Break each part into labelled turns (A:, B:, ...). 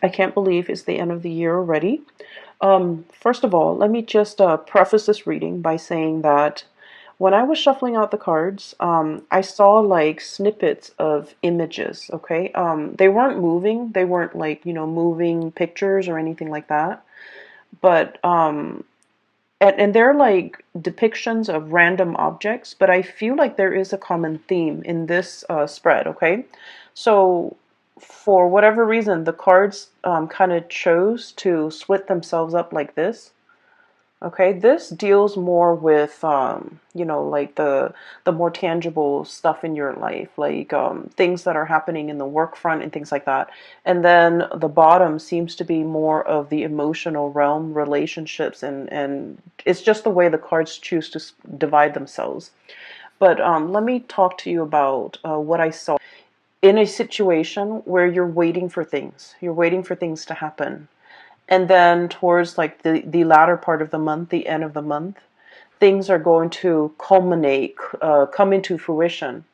A: I can't believe it's the end of the year already. First of all, let me just preface this reading by saying that when I was shuffling out the cards, I saw like snippets of images, okay? They weren't moving, they weren't like, moving pictures or anything like that. But, and they're like depictions of random objects, but I feel like there is a common theme in this spread, okay? So, for whatever reason, the cards kind of chose to split themselves up like this. Okay, this deals more with like the more tangible stuff in your life, like things that are happening in the work front and things like that. And then the bottom seems to be more of the emotional realm, relationships, and it's just the way the cards choose to divide themselves. But let me talk to you about what I saw in a situation where you're waiting for things. You're waiting for things to happen. And then towards like the latter part of the month, the end of the month, things are going to culminate, come into fruition.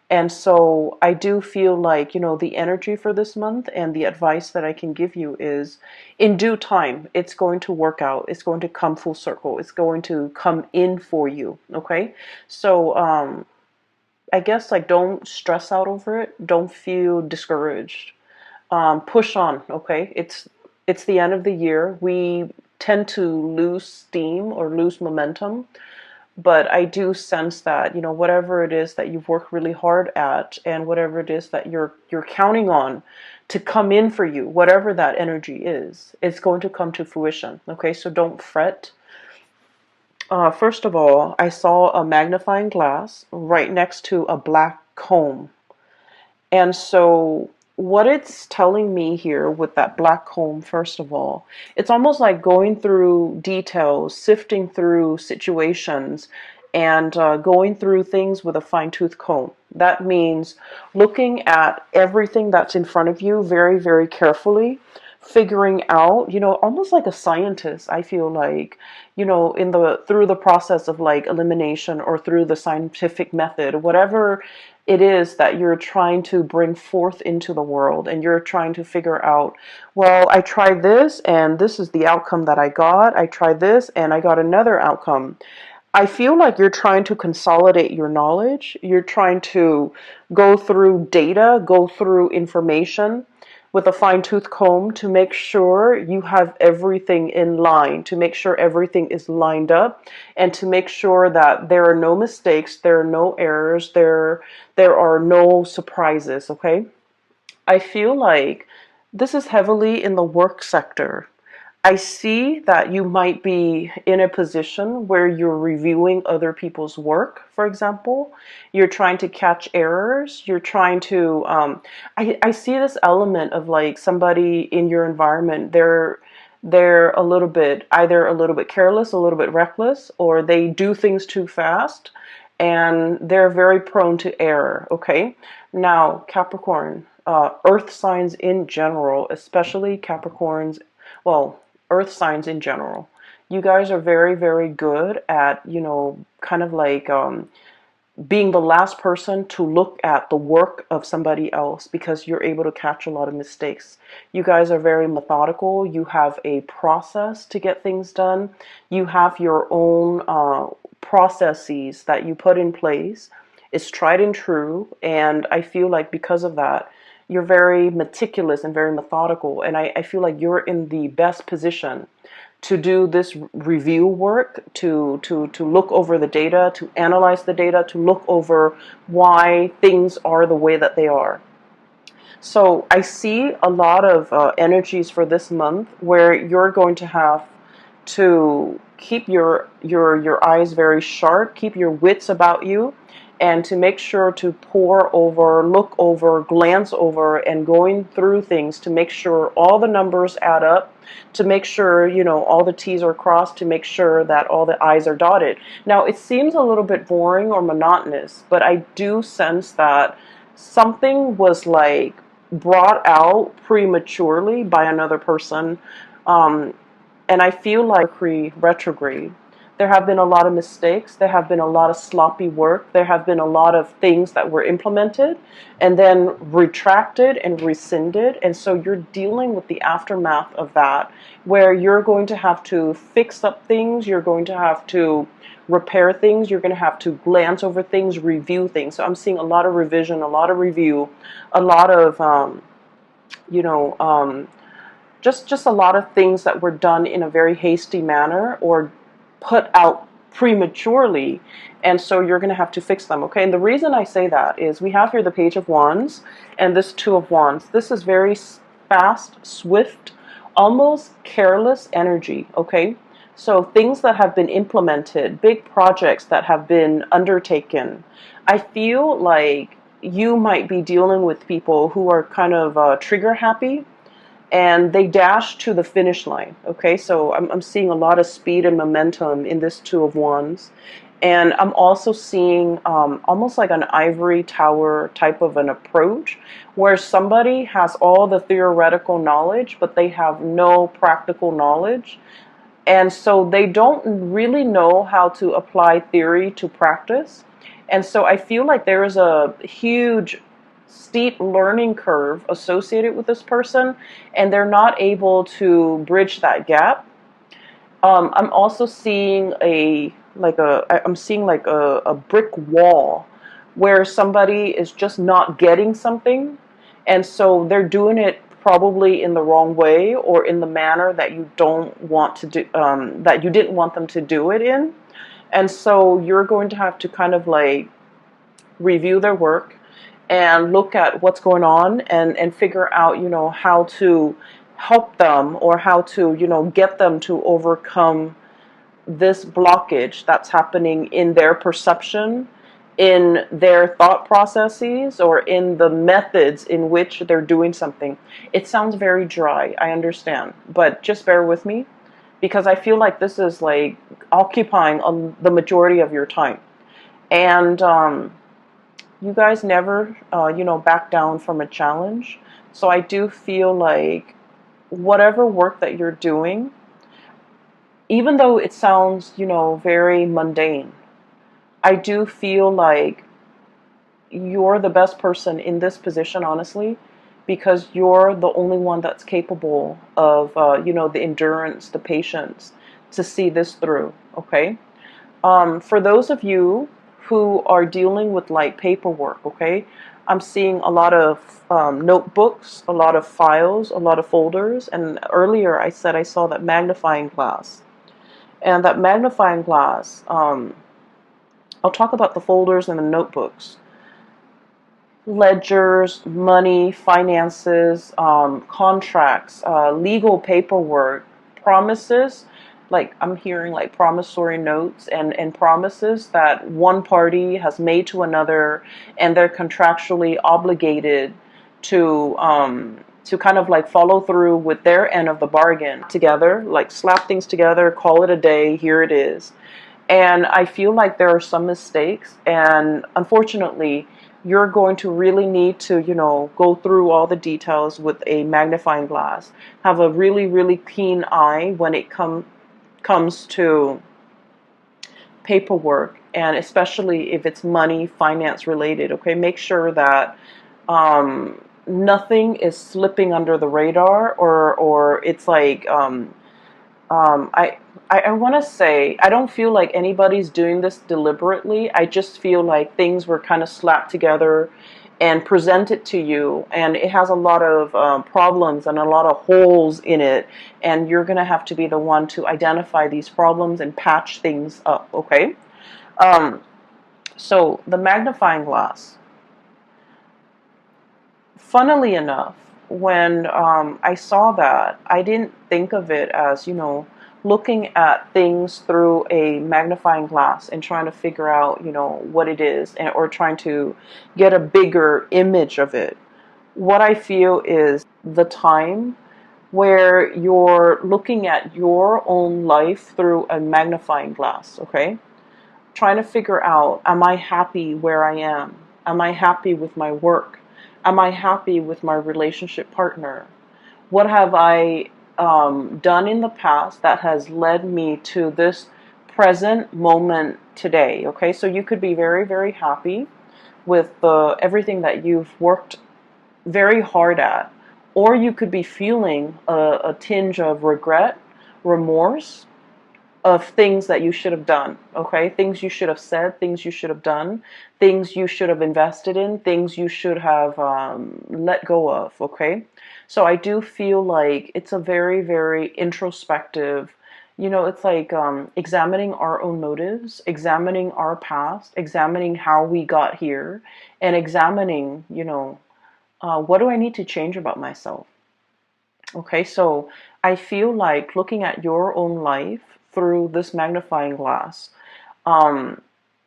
A: And so I do feel like, the energy for this month and the advice that I can give you is in due time, it's going to work out. It's going to come full circle. It's going to come in for you. Okay. So, I guess like don't stress out over it. Don't feel discouraged. Push on, okay? It's the end of the year. We tend to lose steam or lose momentum, but I do sense that, whatever it is that you've worked really hard at and whatever it is that you're counting on to come in for you, whatever that energy is, it's going to come to fruition. Okay, so don't fret. First of all, I saw a magnifying glass right next to a black comb. And so, what it's telling me here with that black comb, first of all, it's almost like going through details, sifting through situations, and going through things with a fine tooth comb. That means looking at everything that's in front of you very, very carefully, figuring out, almost like a scientist, I feel like, in the through the process of like elimination or through the scientific method, whatever it is that you're trying to bring forth into the world, and you're trying to figure out, well, I tried this and this is the outcome that I got. I tried this and I got another outcome. I feel like you're trying to consolidate your knowledge. You're trying to go through data, go through information with a fine tooth comb to make sure you have everything in line, to make sure everything is lined up, and to make sure that there are no mistakes, there are no errors, there are no surprises, okay? I feel like this is heavily in the work sector. I see that you might be in a position where you're reviewing other people's work, for example. You're trying to catch errors. You're trying to, I see this element of like somebody in your environment, they're a little bit, either a little bit careless, a little bit reckless, or they do things too fast and they're very prone to error, okay? Now, Capricorn, earth signs in general, especially Capricorns, well, earth signs in general, you guys are very, very good at, kind of like being the last person to look at the work of somebody else because you're able to catch a lot of mistakes. You guys are very methodical. You have a process to get things done. You have your own processes that you put in place. It's tried and true. And I feel like because of that, you're very meticulous and very methodical. And I feel like you're in the best position to do this review work, to look over the data, to analyze the data, to look over why things are the way that they are. So I see a lot of energies for this month where you're going to have to keep your eyes very sharp, keep your wits about you, and to make sure to pour over, look over, glance over, and going through things to make sure all the numbers add up, to make sure, all the T's are crossed, to make sure that all the I's are dotted. Now, it seems a little bit boring or monotonous, but I do sense that something was like brought out prematurely by another person. And I feel like Mercury retrograde, There have been a lot of mistakes. There have been a lot of sloppy work. There have been a lot of things that were implemented and then retracted and rescinded. And so you're dealing with the aftermath of that, where you're going to have to fix up things. You're going to have to repair things. You're going to have to glance over things, review things. So I'm seeing a lot of revision, a lot of review, a lot of, you know, just a lot of things that were done in a very hasty manner or put out prematurely, and so you're going to have to fix them. Okay, and the reason I say that is we have here the Page of Wands and this Two of Wands. This is very fast, swift, almost careless energy. Okay, so things that have been implemented, big projects that have been undertaken. I feel like you might be dealing with people who are kind of trigger happy, and they dash to the finish line. Okay, so I'm seeing a lot of speed and momentum in this Two of Wands. And I'm also seeing almost like an ivory tower type of an approach where somebody has all the theoretical knowledge, but they have no practical knowledge. And so they don't really know how to apply theory to practice. And so I feel like there is a huge steep learning curve associated with this person, and they're not able to bridge that gap. I'm also seeing I'm seeing like a brick wall where somebody is just not getting something, and so they're doing it probably in the wrong way or in the manner that you don't want to do, that you didn't want them to do it in. And so you're going to have to kind of like review their work and look at what's going on, and figure out, how to help them or how to, get them to overcome this blockage that's happening in their perception, in their thought processes, or in the methods in which they're doing something. It sounds very dry, I understand, but just bear with me, because I feel like this is like occupying the majority of your time. And you guys never, back down from a challenge. So I do feel like whatever work that you're doing, even though it sounds, very mundane, I do feel like you're the best person in this position, honestly, because you're the only one that's capable of, the endurance, the patience to see this through, okay? For those of you who are dealing with like paperwork, okay, I'm seeing a lot of notebooks, a lot of files, a lot of folders, and earlier I said I saw that magnifying glass. And that magnifying glass, I'll talk about the folders and the notebooks. Ledgers, money, finances, contracts, legal paperwork, promises. Like I'm hearing like promissory notes and promises that one party has made to another, and they're contractually obligated to kind of like follow through with their end of the bargain together, like slap things together, call it a day, here it is. And I feel like there are some mistakes, and unfortunately, you're going to really need to, go through all the details with a magnifying glass. Have a really, really keen eye when it comes to paperwork, and especially if it's money, finance related. Okay, make sure that nothing is slipping under the radar, or it's like I want to say, I don't feel like anybody's doing this deliberately. I just feel like things were kind of slapped together and presented to you, and it has a lot of problems and a lot of holes in it, and you're going to have to be the one to identify these problems and patch things up, okay? So the magnifying glass. Funnily enough, when I saw that, I didn't think of it as, looking at things through a magnifying glass and trying to figure out, what it is, or trying to get a bigger image of it. What I feel is the time where you're looking at your own life through a magnifying glass, okay? Trying to figure out, am I happy where I am? Am I happy with my work? Am I happy with my relationship partner? What have I done in the past that has led me to this present moment today. Okay, so you could be very, very happy with everything that you've worked very hard at, or you could be feeling a tinge of regret, remorse, of things that you should have done, okay? Things you should have said, things you should have done, things you should have invested in, things you should have let go of, okay? So I do feel like it's a very, very introspective, it's like examining our own motives, examining our past, examining how we got here, and examining, what do I need to change about myself? Okay, so I feel like looking at your own life through this magnifying glass, um,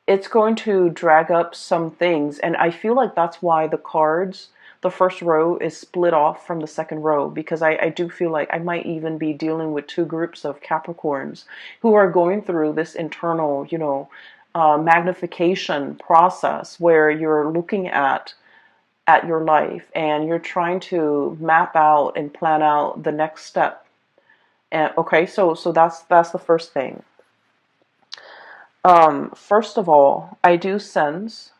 A: it's going to drag up some things. And I feel like that's why the cards, the first row is split off from the second row, because I do feel like I might even be dealing with two groups of Capricorns who are going through this internal, magnification process where you're looking at your life and you're trying to map out and plan out the next step. And okay, so that's the first thing. First of all, I do sense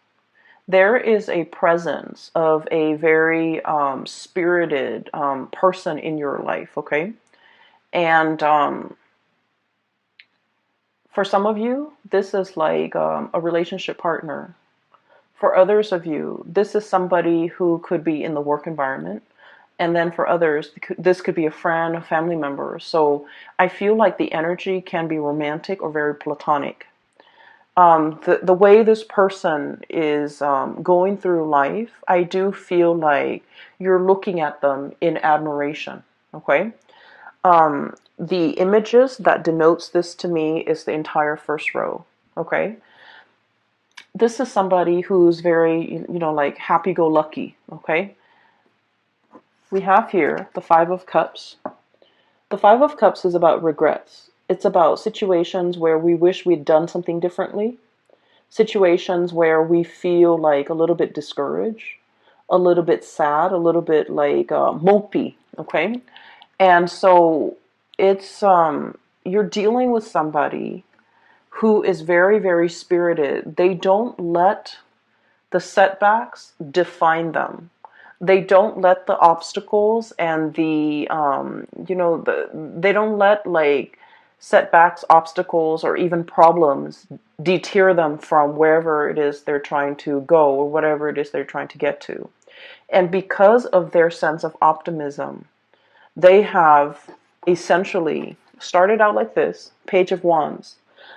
A: there is a presence of a very spirited person in your life, okay? And for some of you, this is like a relationship partner. For others of you, this is somebody who could be in the work environment. And then for others, this could be a friend, a family member. So I feel like the energy can be romantic or very platonic. The way this person is going through life, I do feel like you're looking at them in admiration. Okay. The images that denotes this to me is the entire first row. Okay. This is somebody who's very, like happy-go-lucky. Okay. We have here the Five of Cups. The Five of Cups is about regrets. It's about situations where we wish we'd done something differently, situations where we feel like a little bit discouraged, a little bit sad, a little bit like mopey, okay? And so it's you're dealing with somebody who is very, very spirited. They don't let the setbacks define them. They don't let the obstacles and they don't let like setbacks, obstacles, or even problems deter them from wherever it is they're trying to go or whatever it is they're trying to get to. And because of their sense of optimism, they have essentially started out like this, Page of Wands.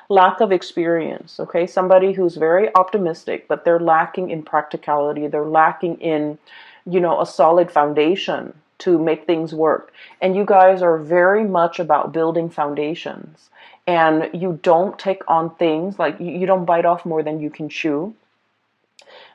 A: Lack of experience, okay? Somebody who's very optimistic, but they're lacking in practicality. They're lacking in, a solid foundation to make things work. And you guys are very much about building foundations. And you don't take on things, like you don't bite off more than you can chew.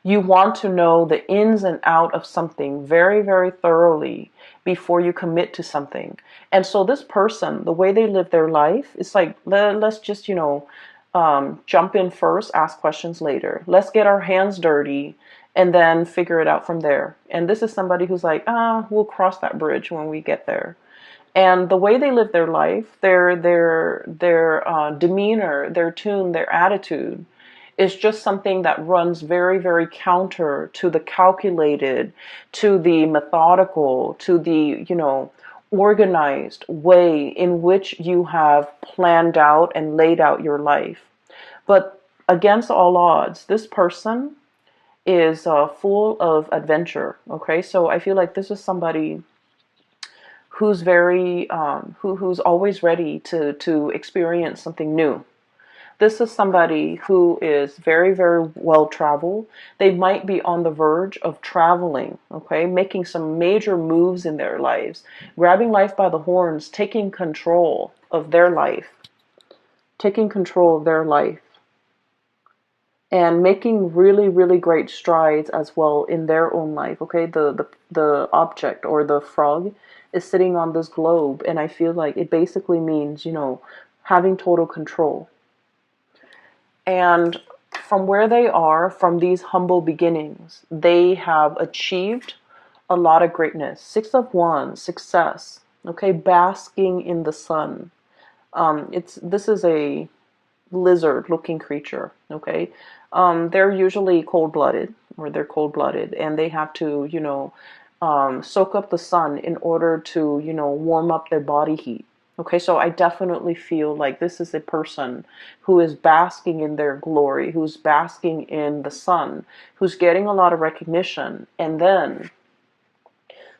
A: You want to know the ins and out of something very, very thoroughly before you commit to something. And so this person, the way they live their life, it's like, let's just, jump in first, ask questions later. Let's get our hands dirty and then figure it out from there. And this is somebody who's like, we'll cross that bridge when we get there. And the way they live their life, their demeanor, their tune, their attitude, is just something that runs very, very counter to the calculated, to the methodical, to the, organized way in which you have planned out and laid out your life. But against all odds, this person is full of adventure. Okay, so I feel like this is somebody who's very, who's always ready to experience something new. This is somebody who is very, very well traveled. They might be on the verge of traveling, okay, making some major moves in their lives, grabbing life by the horns, taking control of their life, and making really, really great strides as well in their own life, okay? The object or the frog is sitting on this globe, and I feel like it basically means, having total control. And from where they are, from these humble beginnings, they have achieved a lot of greatness. Six of Wands, success, okay, basking in the sun. This is a lizard looking creature. Okay. They're usually cold-blooded, or they're cold-blooded, and they have to, soak up the sun in order to, warm up their body heat. Okay, so I definitely feel like this is a person who is basking in their glory, who's basking in the sun, who's getting a lot of recognition, and then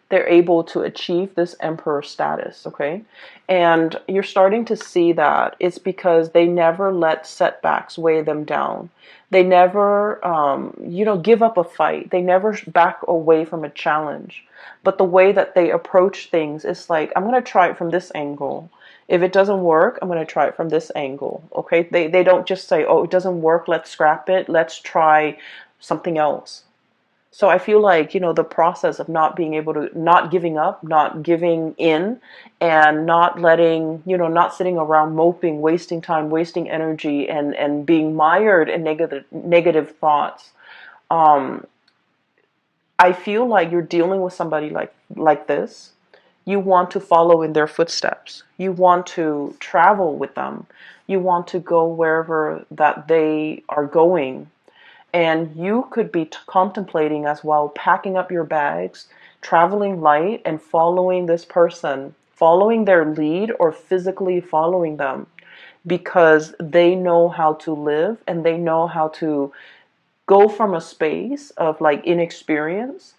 A: they're able to achieve this emperor status. Okay, and you're starting to see that it's because they never let setbacks weigh them down. They never give up a fight. They never back away from a challenge. But the way that they approach things is like, I'm going to try it from this angle. If it doesn't work, I'm going to try it from this angle. Okay, they don't just say, oh, it doesn't work, let's scrap it, let's try something else. So I feel like, the process of not being able to, not giving up, not giving in, and not letting, not sitting around moping, wasting time, wasting energy, and being mired in negative thoughts. Um, I feel like you're dealing with somebody like this. You want to follow in their footsteps. You want to travel with them. You want to go wherever that they are going, and you could be contemplating as well, packing up your bags, traveling light, and following this person, following their lead, or physically following them, because they know how to live and they know how to go from a space of like inexperience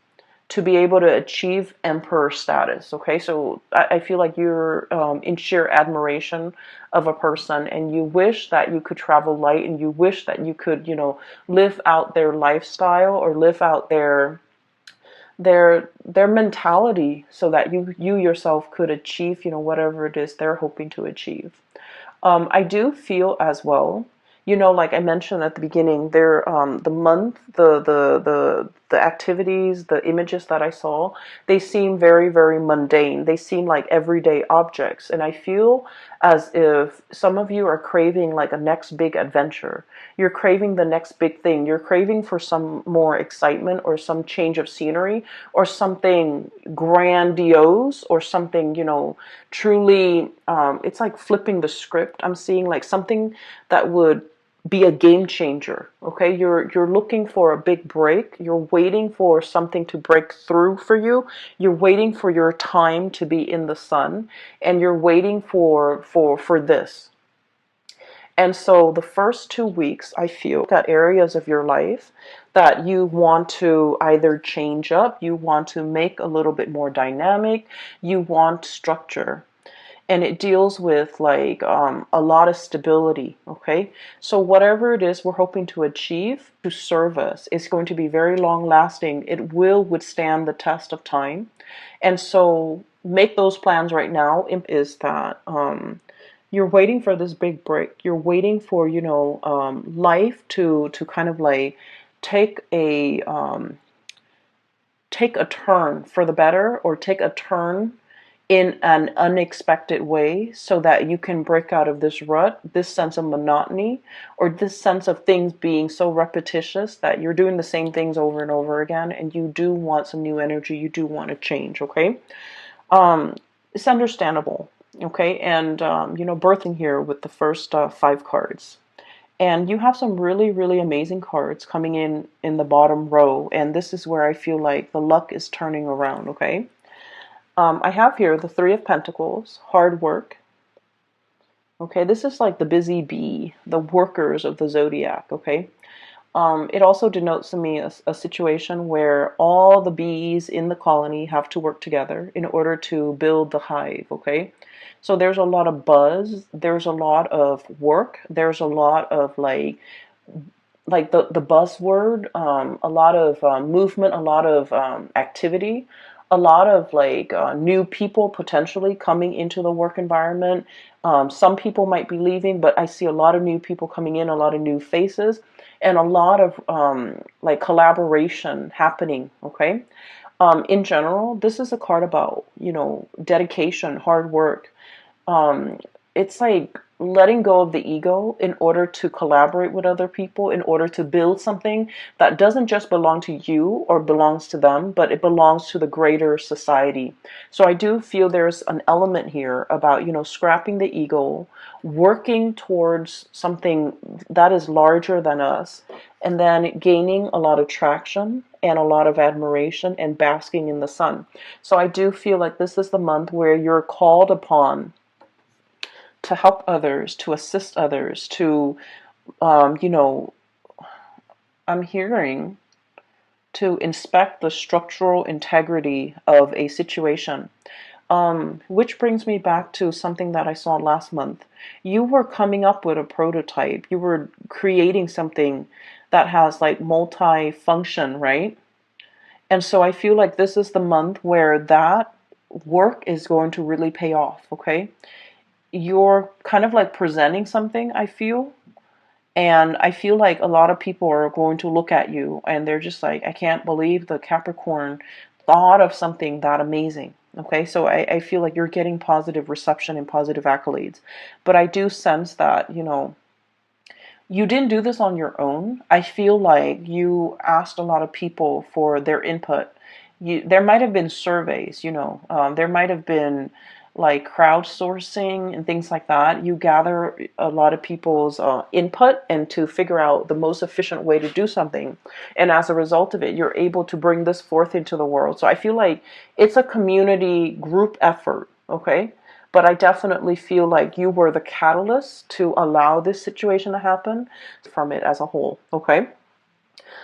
A: to be able to achieve emperor status. Okay, so I feel like you're in sheer admiration of a person, and you wish that you could travel light, and you wish that you could, live out their lifestyle, or live out their mentality, so that you yourself could achieve, whatever it is they're hoping to achieve. I do feel as well, like I mentioned at the beginning, there, the month, the activities, the images that I saw, they seem very, very mundane. They seem like everyday objects, and I feel as if some of you are craving like a next big adventure. You're craving the next big thing. You're craving for some more excitement, or some change of scenery, or something grandiose, or something, truly, it's like flipping the script. I'm seeing like something that would be a game changer. Okay, you're looking for a big break. You're waiting for something to break through for you. You're waiting for your time to be in the sun, and you're waiting for this. And so the first 2 weeks, I feel, got areas of your life that you want to either change up, you want to make a little bit more dynamic, you want structure. And it deals with like a lot of stability. Okay, so whatever it is we're hoping to achieve to serve us, it's going to be very long lasting. It will withstand the test of time. And so make those plans right now. Is that you're waiting for this big break. You're waiting for, life to kind of like take a turn for the better, or take a turn in an unexpected way, so that you can break out of this rut, this sense of monotony, or this sense of things being so repetitious that you're doing the same things over and over again, and you do want some new energy, you do want to change. Okay, it's understandable. Okay, and birthing here with the first 5 cards. And you have some really, really amazing cards coming in the bottom row, and this is where I feel like the luck is turning around. Okay, I have here the Three of Pentacles, hard work. Okay, this is like the busy bee, the workers of the zodiac. Okay, it also denotes to me a situation where all the bees in the colony have to work together in order to build the hive. Okay, so there's a lot of buzz, there's a lot of work, there's a lot of like the buzzword, a lot of movement, a lot of activity, a lot of like new people potentially coming into the work environment. Some people might be leaving, but I see a lot of new people coming in, a lot of new faces, and a lot of like collaboration happening. Okay, in general, this is a card about dedication, hard work. It's like letting go of the ego in order to collaborate with other people, in order to build something that doesn't just belong to you or belongs to them, but it belongs to the greater society. So I do feel there's an element here about, scrapping the ego, working towards something that is larger than us, and then gaining a lot of traction and a lot of admiration and basking in the sun. So I do feel like this is the month where you're called upon to help others, to assist others, to, um, you know, I'm hearing to inspect the structural integrity of a situation. Which brings me back to something that I saw last month. You were coming up with a prototype. You were creating something that has like multi-function, right? And so I feel like this is the month where that work is going to really pay off, okay? You're kind of like presenting something, I feel. And I feel like a lot of people are going to look at you and they're just like, I can't believe the Capricorn thought of something that amazing. Okay, so I feel like you're getting positive reception and positive accolades. But I do sense that, you didn't do this on your own. I feel like you asked a lot of people for their input. There might have been surveys, there might have been like crowdsourcing and things like that. You gather a lot of people's input and to figure out the most efficient way to do something. And as a result of it, you're able to bring this forth into the world. So I feel like it's a community group effort, okay? But I definitely feel like you were the catalyst to allow this situation to happen from it as a whole, okay?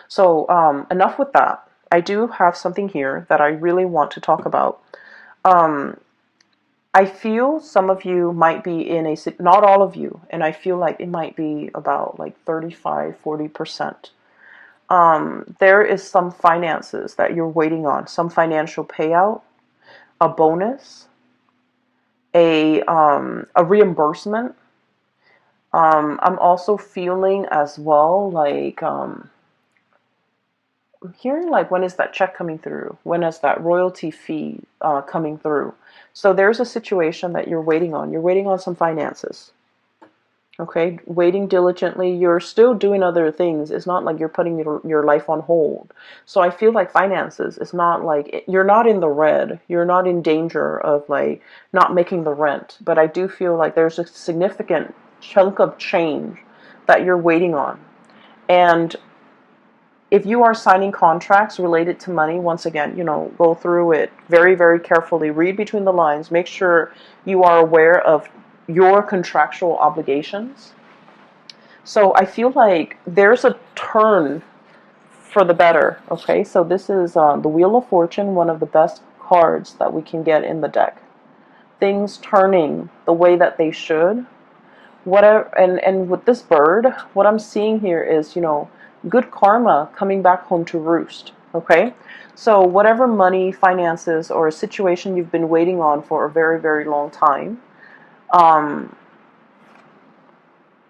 A: So enough with that. I do have something here that I really want to talk about. Um, I feel some of you might be in a, not all of you, and I feel like it might be about like 35-40%. There is some finances that you're waiting on, some financial payout, a bonus, a reimbursement. I'm also feeling as well like I'm hearing like, when is that check coming through? When is that royalty fee coming through? So there's a situation that you're waiting on. You're waiting on some finances. Okay, waiting diligently. You're still doing other things. It's not like you're putting your life on hold. So I feel like finances, it's not like you're not in the red. You're not in danger of like not making the rent. But I do feel like there's a significant chunk of change that you're waiting on. And if you are signing contracts related to money, once again, go through it very, very carefully. Read between the lines. Make sure you are aware of your contractual obligations. So I feel like there's a turn for the better, okay? So this is the Wheel of Fortune, one of the best cards that we can get in the deck. Things turning the way that they should. Whatever, and with this bird, what I'm seeing here is, good karma coming back home to roost, okay? So whatever money, finances, or a situation you've been waiting on for a very, very long time,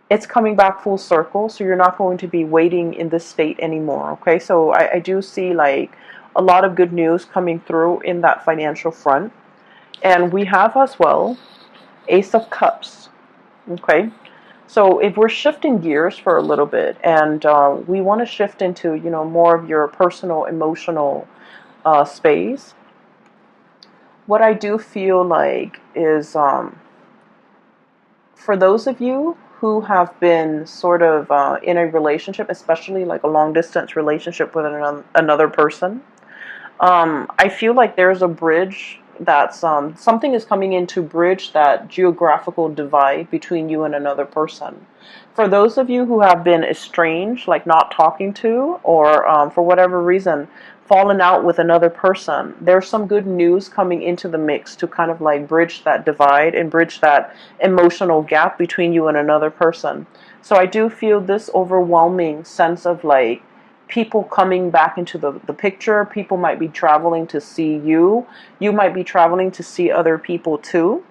A: it's coming back full circle, so you're not going to be waiting in this state anymore, okay? So I do see like a lot of good news coming through in that financial front. And we have as well Ace of Cups, okay? So if we're shifting gears for a little bit and we want to shift into, more of your personal, emotional space, what I do feel like is for those of you who have been sort of in a relationship, especially like a long distance relationship with another person, I feel like there's a bridge that's something is coming in to bridge that geographical divide between you and another person. For those of you who have been estranged, like not talking to, or for whatever reason, fallen out with another person, there's some good news coming into the mix to kind of like bridge that divide and bridge that emotional gap between you and another person. So I do feel this overwhelming sense of like people coming back into the picture. People might be traveling to see you. You might be traveling to see other people too.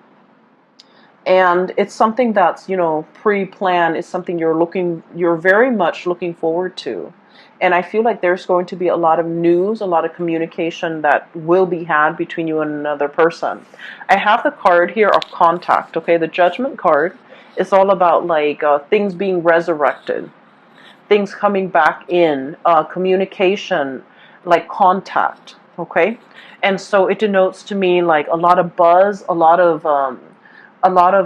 A: And it's something that's, pre-planned. It's something you're very much looking forward to. And I feel like there's going to be a lot of news, a lot of communication that will be had between you and another person. I have the card here of contact, okay, the Judgment card. It's all about like things being resurrected, things coming back in, communication, like contact. Okay, and so it denotes to me like a lot of buzz, a lot of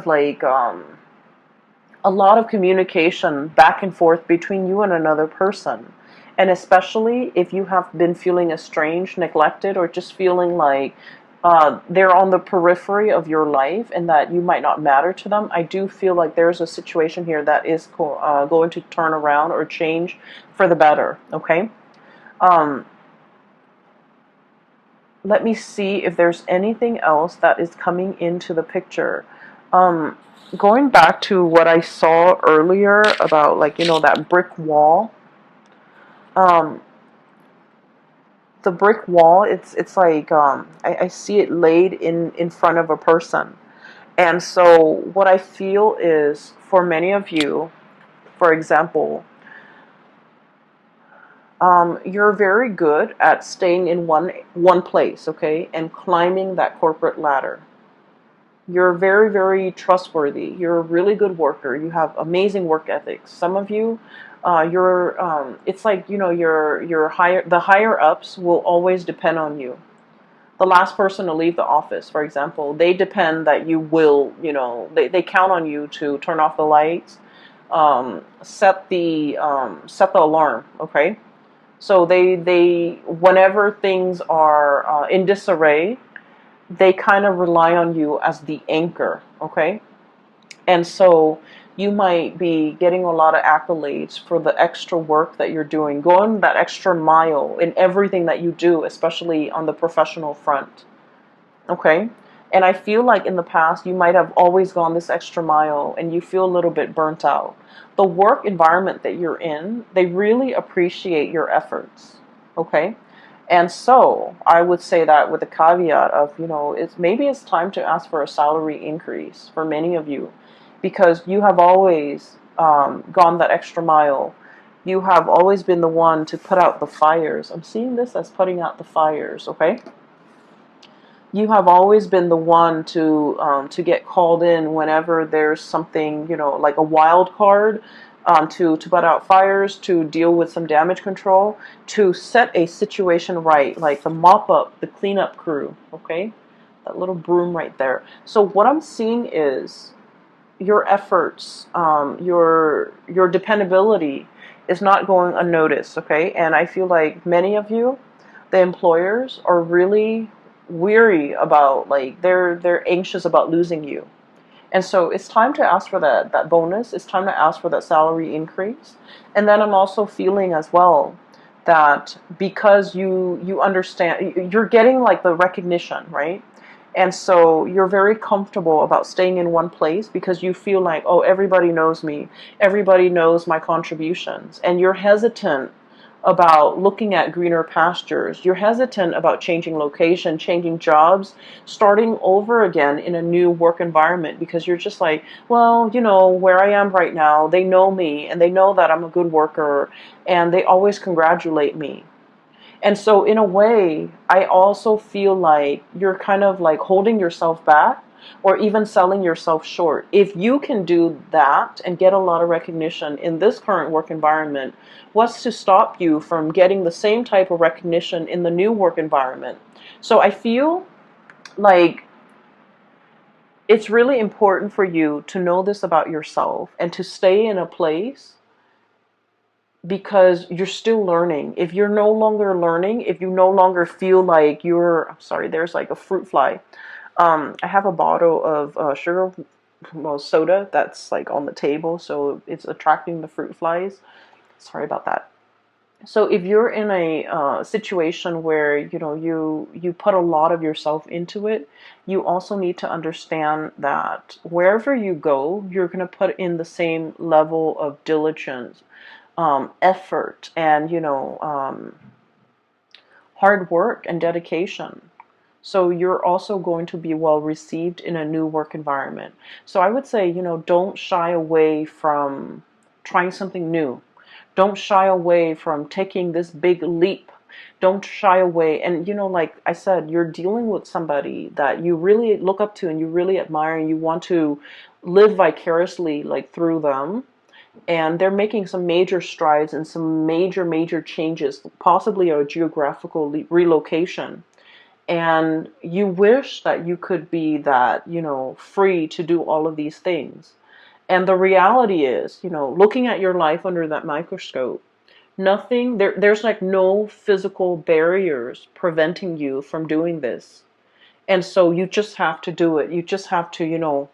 A: like a lot of communication back and forth between you and another person. And especially if you have been feeling estranged, neglected, or just feeling like they're on the periphery of your life and that you might not matter to them, I do feel like there's a situation here that is going to turn around or change for the better. Okay? Um, let me see if there's anything else that is coming into the picture. Um, going back to what I saw earlier about like, that brick wall. Um, the brick wall, it's like I see it laid in front of a person. And so what I feel is for many of you, for example, you're very good at staying in one place, okay, and climbing that corporate ladder. You're very, very trustworthy. You're a really good worker. You have amazing work ethics. Some of you, it's like, the higher ups will always depend on you. The last person to leave the office, for example, they depend that you will, they count on you to turn off the lights, set the alarm, okay? So whenever things are in disarray, they kind of rely on you as the anchor, okay? And so you might be getting a lot of accolades for the extra work that you're doing, going that extra mile in everything that you do, especially on the professional front, okay? And I feel like in the past, you might have always gone this extra mile and you feel a little bit burnt out. The work environment that you're in, they really appreciate your efforts, okay? And so I would say that with the caveat of, it's time to ask for a salary increase for many of you, because you have always gone that extra mile. You have always been the one to put out the fires. I'm seeing this as putting out the fires, okay? You have always been the one to get called in whenever there's something, like a wild card, to put out fires, to deal with some damage control, to set a situation right, like the mop up, the cleanup crew, okay? That little broom right there. So what I'm seeing is your efforts, your dependability is not going unnoticed, okay? And I feel like many of you, the employers, are really weary about, like, they're anxious about losing you. And so it's time to ask for that bonus. It's time to ask for that salary increase. And then I'm also feeling as well that because you understand, you're getting like the recognition, right? And so you're very comfortable about staying in one place because you feel like, oh, everybody knows me. Everybody knows my contributions. And you're hesitant about looking at greener pastures. You're hesitant about changing location, changing jobs, starting over again in a new work environment because you're just like, well, where I am right now, they know me and they know that I'm a good worker and they always congratulate me. And so in a way, I also feel like you're kind of like holding yourself back or even selling yourself short. If you can do that and get a lot of recognition in this current work environment, what's to stop you from getting the same type of recognition in the new work environment? So I feel like it's really important for you to know this about yourself and to stay in a place because you're still learning. If you're no longer learning, if you no longer feel like I'm sorry, there's like a fruit fly. I have a bottle of soda that's like on the table, so it's attracting the fruit flies. Sorry about that. So if you're in a situation where you put a lot of yourself into it, you also need to understand that wherever you go, you're going to put in the same level of diligence, effort, and hard work and dedication. So you're also going to be well received in a new work environment. So I would say, don't shy away from trying something new. Don't shy away from taking this big leap Don't shy away. And, like I said, you're dealing with somebody that you really look up to and you really admire, and you want to live vicariously like through them. And they're making some major strides and some major changes, possibly a geographical relocation. And you wish that you could be that, free to do all of these things. And the reality is, looking at your life under that microscope, there's like no physical barriers preventing you from doing this. And so you just have to do it. You just have to,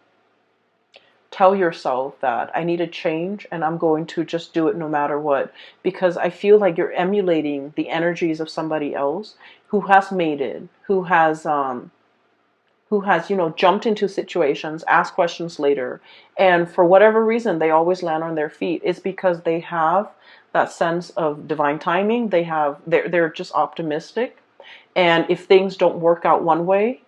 A: tell yourself that I need a change and I'm going to just do it no matter what. Because I feel like you're emulating the energies of somebody else who has made it, who has jumped into situations, asked questions later, and for whatever reason they always land on their feet. It's because they have that sense of divine timing. They're just optimistic, and if things don't work out one way,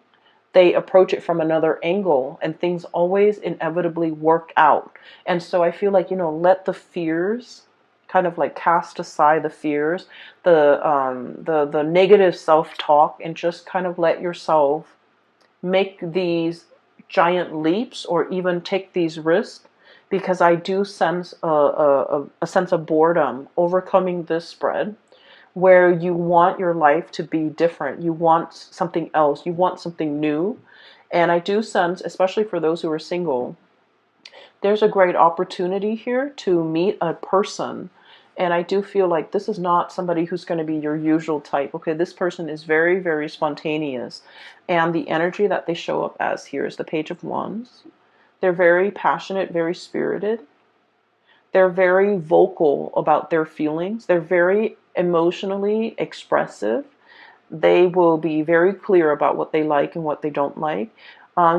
A: they approach it from another angle, and things always inevitably work out. And so I feel like, let the fears kind of like cast aside the fears, the negative self-talk, and just kind of let yourself make these giant leaps or even take these risks, because I do sense a sense of boredom overcoming this spread, where you want your life to be different. You want something else. You want something new. And I do sense, especially for those who are single, there's a great opportunity here to meet a person. And I do feel like this is not somebody who's going to be your usual type. Okay, this person is very spontaneous. And the energy that they show up as here is the Page of Wands. They're very passionate, very spirited. They're very vocal about their feelings. They're very emotionally expressive. They will be very clear about what they like and what they don't like.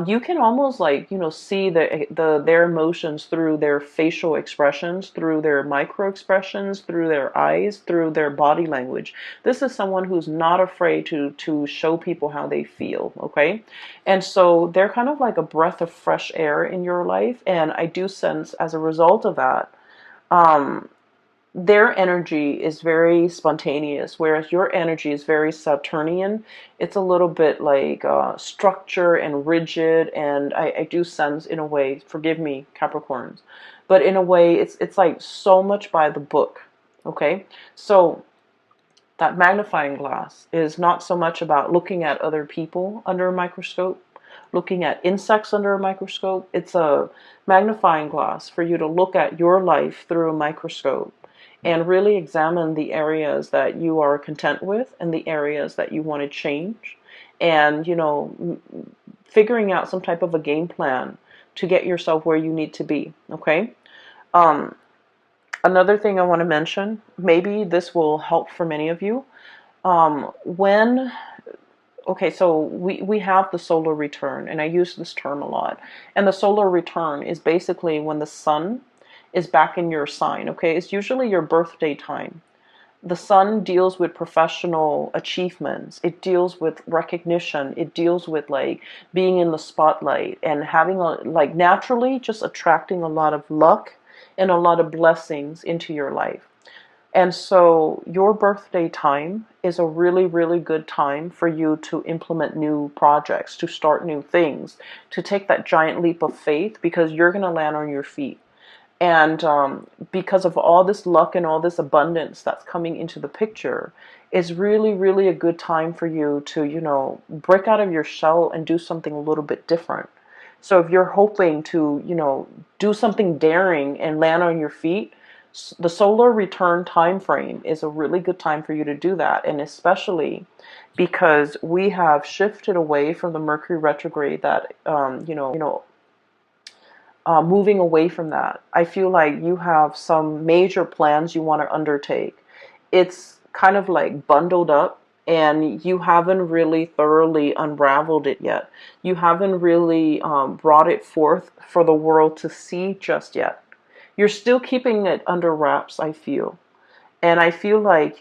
A: You can almost like, see their emotions through their facial expressions, through their micro expressions, through their eyes, through their body language. This is someone who's not afraid to show people how they feel, okay? And so they're kind of like a breath of fresh air in your life. And I do sense as a result of that, their energy is very spontaneous, whereas your energy is very Saturnian. It's a little bit like structure and rigid, and I do sense, in a way, forgive me, Capricorns, but in a way, it's like so much by the book. Okay, so that magnifying glass is not so much about looking at other people under a microscope, looking at insects under a microscope. It's a magnifying glass for you to look at your life through a microscope and really examine the areas that you are content with and the areas that you want to change. And, figuring out some type of a game plan to get yourself where you need to be. Okay. Another thing I want to mention, maybe this will help for many of you. Okay, so we have the solar return, and I use this term a lot. And the solar return is basically when the sun is back in your sign, okay? It's usually your birthday time. The sun deals with professional achievements. It deals with recognition. It deals with like being in the spotlight and having like naturally just attracting a lot of luck and a lot of blessings into your life. And so your birthday time is a really good time for you to implement new projects, to start new things, to take that giant leap of faith, because you're going to land on your feet. And because of all this luck and all this abundance that's coming into the picture, it's really a good time for you to, break out of your shell and do something a little bit different. So if you're hoping to, do something daring and land on your feet, the solar return time frame is a really good time for you to do that. And especially because we have shifted away from the Mercury retrograde that, moving away from that, I feel like you have some major plans you want to undertake. It's kind of like bundled up, and you haven't really thoroughly unraveled it yet. You haven't really brought it forth for the world to see just yet. You're still keeping it under wraps, I feel. And I feel like,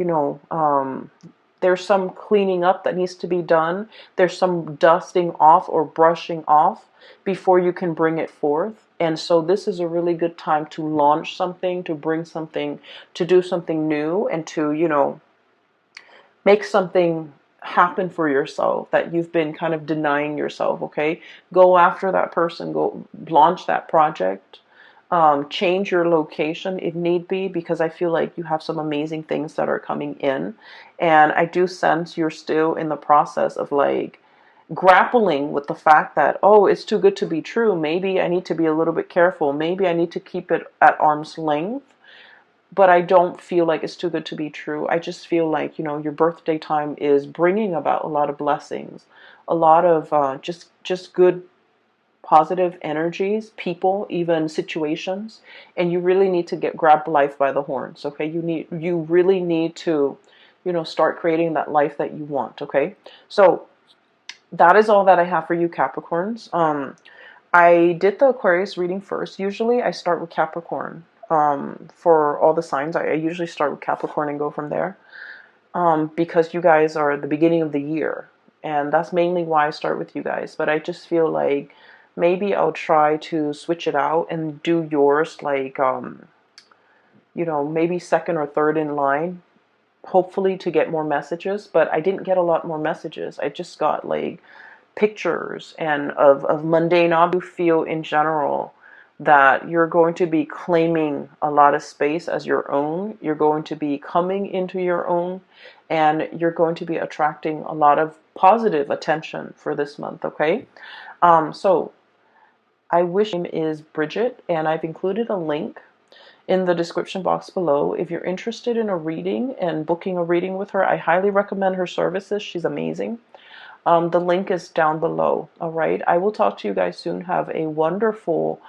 A: there's some cleaning up that needs to be done. There's some dusting off or brushing off before you can bring it forth. And so this is a really good time to launch something, to bring something, to do something new, and to, Make something happen for yourself that you've been kind of denying yourself, okay? Go after that person, go launch that project, change your location if need be, because I feel like you have some amazing things that are coming in. And I do sense you're still in the process of like grappling with the fact that, oh, it's too good to be true. Maybe I need to be a little bit careful. Maybe I need to keep it at arm's length, but I don't feel like it's too good to be true. I just feel like, your birthday time is bringing about a lot of blessings, a lot of just good, positive energies, people, even situations, and you really need to grab life by the horns. Okay, you really need to, start creating that life that you want. Okay, so that is all that I have for you, Capricorns. I did the Aquarius reading first. Usually I start with Capricorn. For all the signs, I usually start with Capricorn and go from there. Because you guys are the beginning of the year. And that's mainly why I start with you guys. But I just feel like maybe I'll try to switch it out and do yours like, maybe second or third in line, hopefully to get more messages. But I didn't get a lot more messages. I just got like pictures and of mundane objects. You feel in general that you're going to be claiming a lot of space as your own. You're going to be coming into your own, and you're going to be attracting a lot of positive attention for this month, okay? So I wish. My name is Bridget, and I've included a link in the description box below. If you're interested in a reading and booking a reading with her, I highly recommend her services. She's amazing. The link is down below. All right. I will talk to you guys soon. Have a wonderful